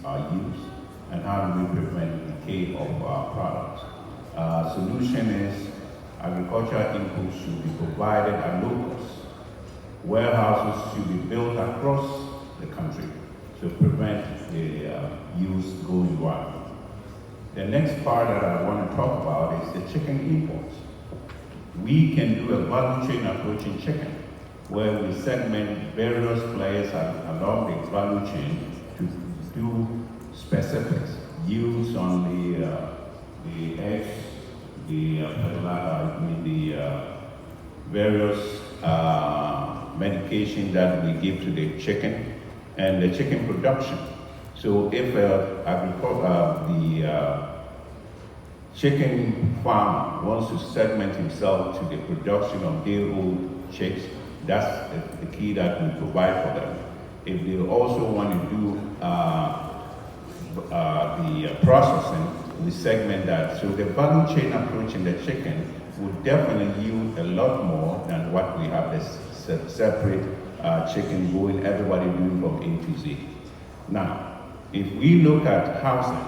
are used, and how do we prevent decay of our products. Solution is agricultural inputs should be provided at low cost. Warehouses should be built across the country to prevent the use going wild. The next part that I want to talk about is the chicken imports. We can do a value chain approach in chicken, where we segment various players along the value chain to do specifics, yields on the eggs, the various medication that we give to the chicken, and the chicken production. So if the chicken farmer wants to segment himself to the production of day-old chicks, that's the key that we provide for them. If they also want to do the processing, we segment that. So the value chain approach in the chicken would definitely yield a lot more than what we have this separate chicken going, everybody doing from A to Z. Now, if we look at housing,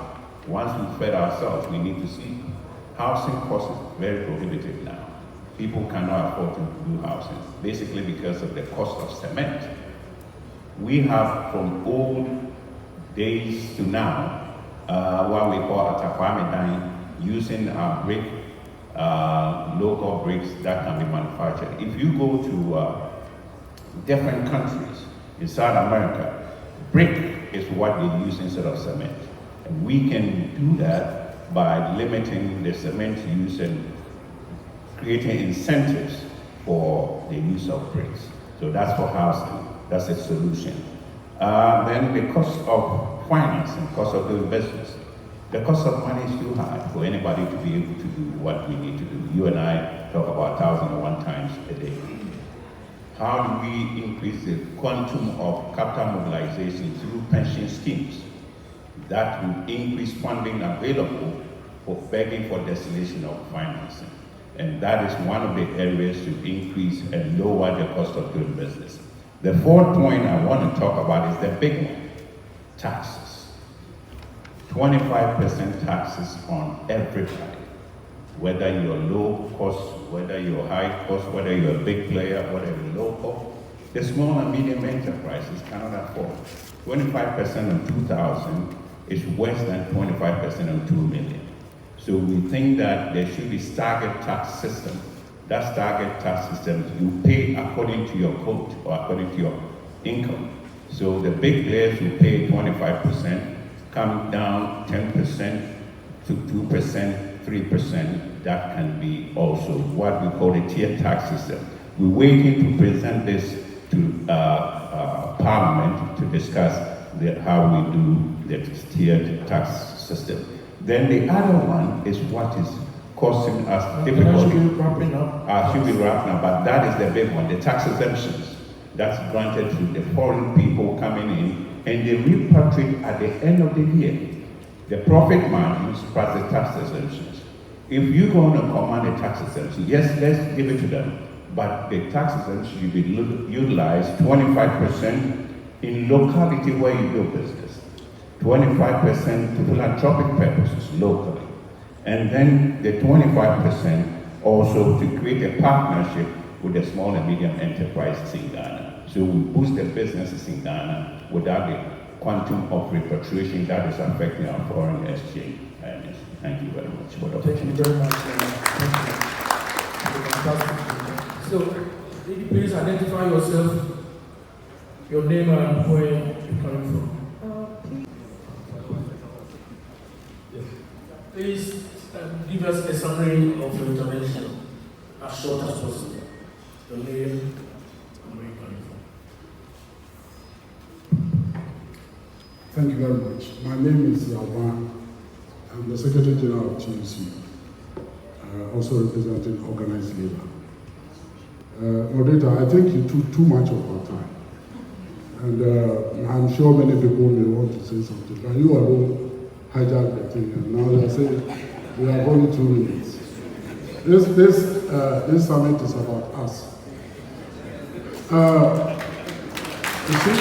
once we fed ourselves, we need to see housing costs is very prohibitive now. People cannot afford to do housing, basically because of the cost of cement. We have from old days to now, what we call atakwame using brick, local bricks that can be manufactured. If you go to different countries in South America, brick is what they use instead of cement. And we can do that by limiting the cement use and creating incentives for the use of bricks. So that's for housing, that's a solution. Then the cost of financing, cost of doing business. The cost of money is too high for anybody to be able to do what we need to do. You and I talk about 1,001 times a day. How do we increase the quantum of capital mobilization through pension schemes? That will increase funding available for begging for destination of financing. And that is one of the areas to increase and lower the cost of doing business. The fourth point I want to talk about is the big one, taxes. 25% taxes on everybody. Whether you're low cost, whether you're high cost, whether you're a big player, whether you're local, the small and medium enterprises cannot afford. 25% on 2,000 is worse than 25% on 2 million. So we think that there should be staggered tax system. That staggered tax system, you pay according to your code or according to your income. So the big players will pay 25%, come down 10% to 2%, 3%. That can be also what we call a tiered tax system. We're waiting to present this to Parliament to discuss how we do the tiered tax system. Then the other one is what is costing us difficulty. Should be wrapping up. Should be wrapping up, but that is the big one, the tax exemptions. That's granted to the foreign people coming in, and they repatriate at the end of the year. The profit margins plus the tax exemptions. If you're going to command a tax exemption, yes, let's give it to them, but the tax exemption should be utilized 25% in locality where you do business, 25% to philanthropic purposes locally, and then the 25% also to create a partnership with the small and medium enterprises in Ghana. So we boost the businesses in Ghana without the quantum of repatriation that is affecting our foreign exchange. Thank you very much for the opportunity. Thank you very much. Thank you. So, please identify yourself, your name and where you're coming from. Yes. Please give us a summary of your intervention as short as possible. Your name and where you're coming from. Thank you very much. My name is Yalwan. I'm the Secretary General of TUC, also representing organized labor. Moderator, I think you took too much of our time. And I'm sure many people may want to say something, but you alone hijacked the thing, and now they're saying we have only 2 minutes. This summit is about us. You see?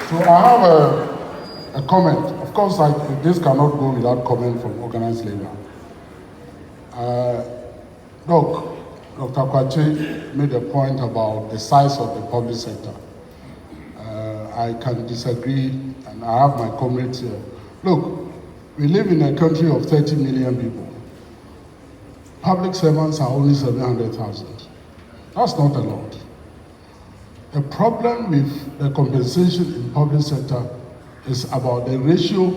So I have a comment. Of course, this cannot go without comment from organized labor. Dr. Kwache made a point about the size of the public sector. I can disagree, and I have my comments here. Look, we live in a country of 30 million people. Public servants are only 700,000. That's not a lot. The problem with the compensation in public sector is about the ratio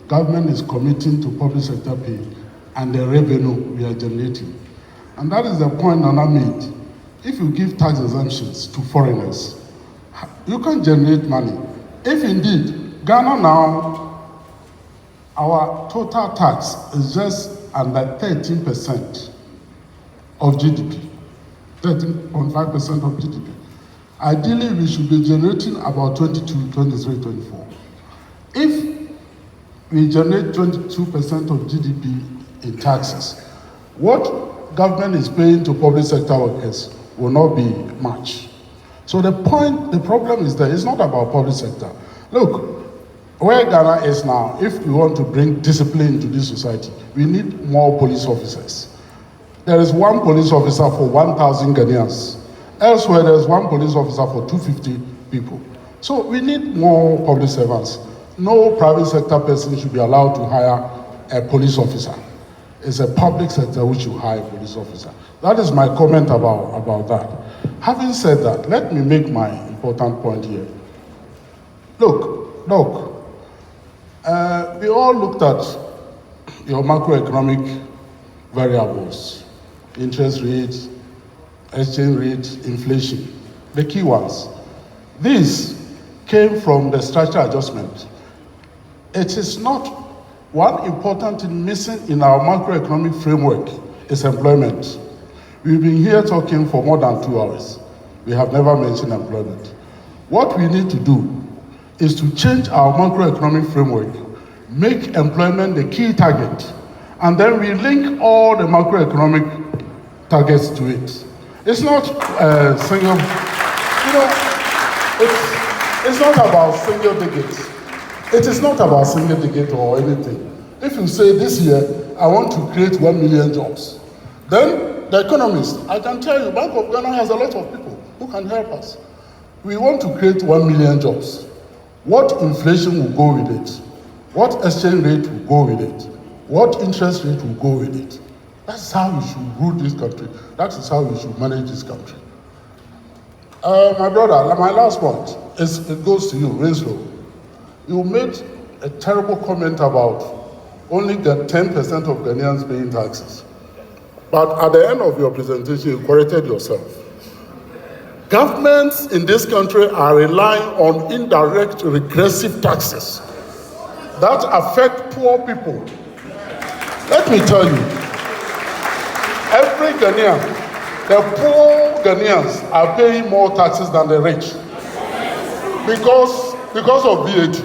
government is committing to public sector pay and the revenue we are generating. And that is the point Nana made. If you give tax exemptions to foreigners, you can generate money. If indeed, Ghana now, our total tax is just under 13% of GDP, 13.5% of GDP. Ideally, we should be generating about 22, 23, 24. If we generate 22% of GDP in taxes, what government is paying to public sector workers will not be much. So the problem is that it's not about public sector. Look, where Ghana is now, if we want to bring discipline into this society, we need more police officers. There is one police officer for 1,000 Ghanaians. Elsewhere, there is one police officer for 250 people. So we need more public servants. No private sector person should be allowed to hire a police officer. It's a public sector which should hire a police officer. That is my comment about that. Having said that, let me make my important point here. Look, we all looked at your macroeconomic variables, interest rates, exchange rate, inflation, the key ones. These came from the structural adjustment. It is not one important thing missing in our macroeconomic framework is employment. We've been here talking for more than 2 hours. We have never mentioned employment. What we need to do is to change our macroeconomic framework, make employment the key target, and then we link all the macroeconomic targets to it. It's not single, it's not about single digits. It is not about single digit or anything. If you say this year, I want to create 1 million jobs, then the economist, I can tell you, Bank of Ghana has a lot of people who can help us. We want to create 1 million jobs. What inflation will go with it? What exchange rate will go with it? What interest rate will go with it? That's how we should rule this country. That is how we should manage this country. My brother, my last point, it goes to you, Winslow. You made a terrible comment about only 10% of Ghanaians paying taxes. But at the end of your presentation, you corrected yourself. Governments in this country are relying on indirect regressive taxes that affect poor people. Let me tell you, every Ghanaian, the poor Ghanaians are paying more taxes than the rich because of VAT.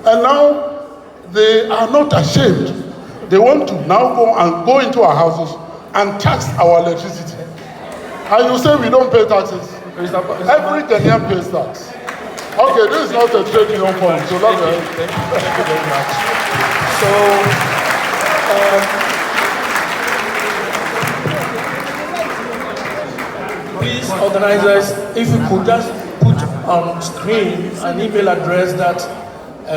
And now they are not ashamed. They want to now go into our houses and tax our electricity. And you say we don't pay taxes. Every Ghanaian pays tax. Okay, this is not a trade union form, so that's it. Thank you very much. So, please, organizers, if you could just put on screen an email address that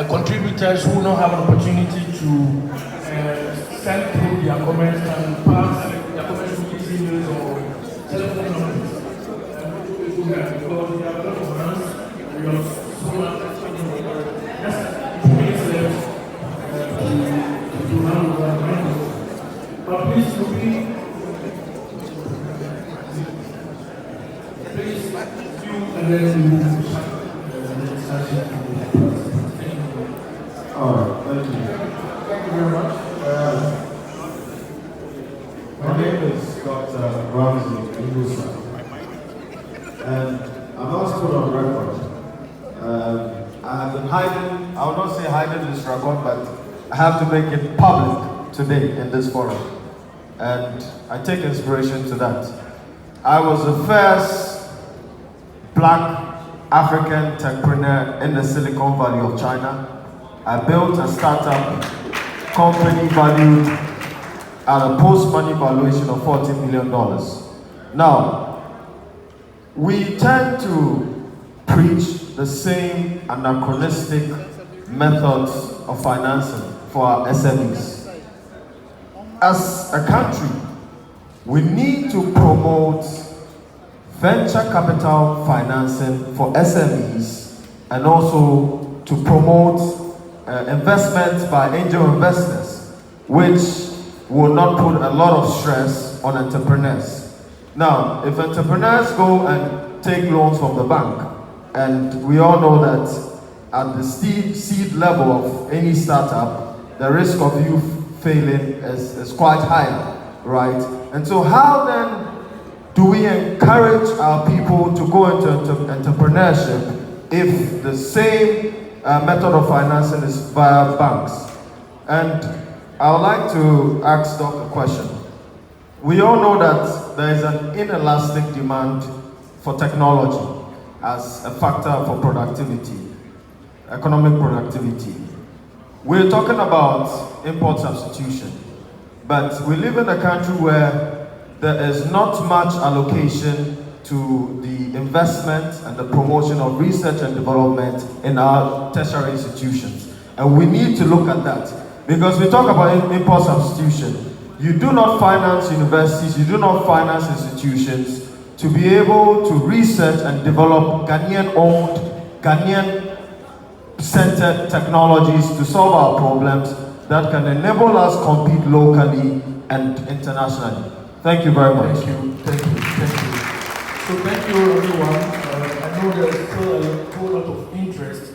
contributors who don't have an opportunity to send through their comments and pass their comments to these emails or telephone numbers. Because there are a lot of hands, we have so much just 2 minutes left to handle that matter. But please, you and then we move the discussion to the all right, thank you. Thank you very much. My name is Dr. Ramsey Ngusa, and I'm also put on record. I have been hiding, I will not say hiding this record, but I have to make it public today in this forum. And I take inspiration to that. I was the first black African techpreneur in the Silicon Valley of China. I built a startup company valued at a post-money valuation of $40 million. Now, we tend to preach the same anachronistic methods of financing for our SMEs. As a country, we need to promote venture capital financing for SMEs and also to promote investments by angel investors, which will not put a lot of stress on entrepreneurs. Now, if entrepreneurs go and take loans from the bank, and we all know that at the seed level of any startup, the risk of you failing is quite high, right? And so how then do we encourage our people to go into entrepreneurship if the same method of financing is via banks? And I would like to ask Doc a question. We all know that there is an inelastic demand for technology as a factor for productivity, economic productivity. We're talking about import substitution, but we live in a country where there is not much allocation to the investment and the promotion of research and development in our tertiary institutions. And we need to look at that. Because we talk about import substitution. You do not finance universities, you do not finance institutions to be able to research and develop Ghanaian-owned, Ghanaian-centered technologies to solve our problems that can enable us compete locally and internationally. Thank you very much. Thank you. So thank you everyone. I know there's still a whole lot of interest.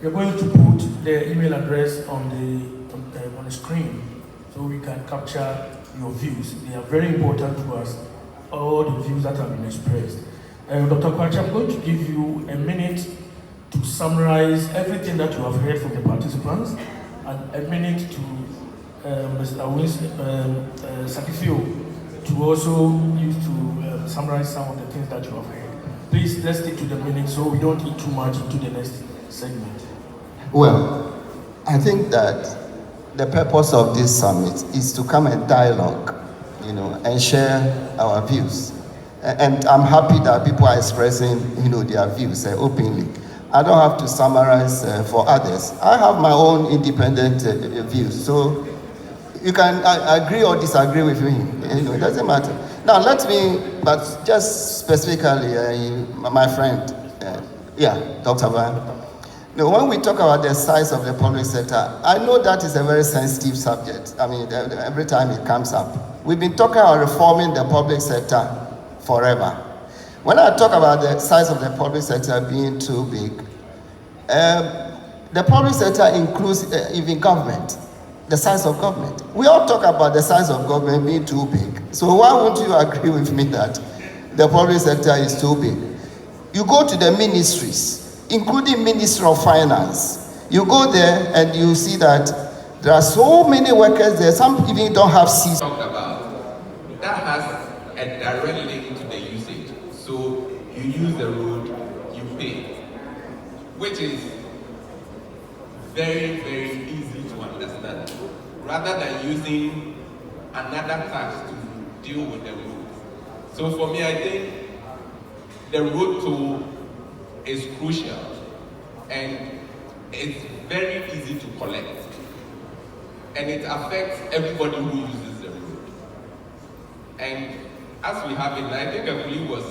We're going to put the email address on the screen so we can capture your views. They are very important to us, all the views that have been expressed. Dr. Kwacha, I'm going to give you a minute to summarize everything that you have heard from the participants and a minute to Mr. Sakifio to also use to summarize some of the things that you have heard. Please, let's stick to the minute so we don't eat too much into the next segment. Well, I think that the purpose of this summit is to come and dialogue, and share our views. And I'm happy that people are expressing, their views openly. I don't have to summarize for others. I have my own independent views. So you can agree or disagree with me. It doesn't matter. Now but just specifically, my friend, Dr. Van. When we talk about the size of the public sector, I know that is a very sensitive subject. I mean, every time it comes up. We've been talking about reforming the public sector forever. When I talk about the size of the public sector being too big, the public sector includes even government, the size of government. We all talk about the size of government being too big. So why won't you agree with me that the public sector is too big? You go to the ministries, including Ministry of Finance. You go there and you see that there are so many workers there, some even don't have seats. Talked about, that has a direct link to the usage. So you use the road, you pay, which is very, very easy to understand, rather than using another tax to deal with the road. So for me, I think the road toll is crucial and it's very easy to collect, and it affects everybody who uses the road. And as we have it, I think a colleague was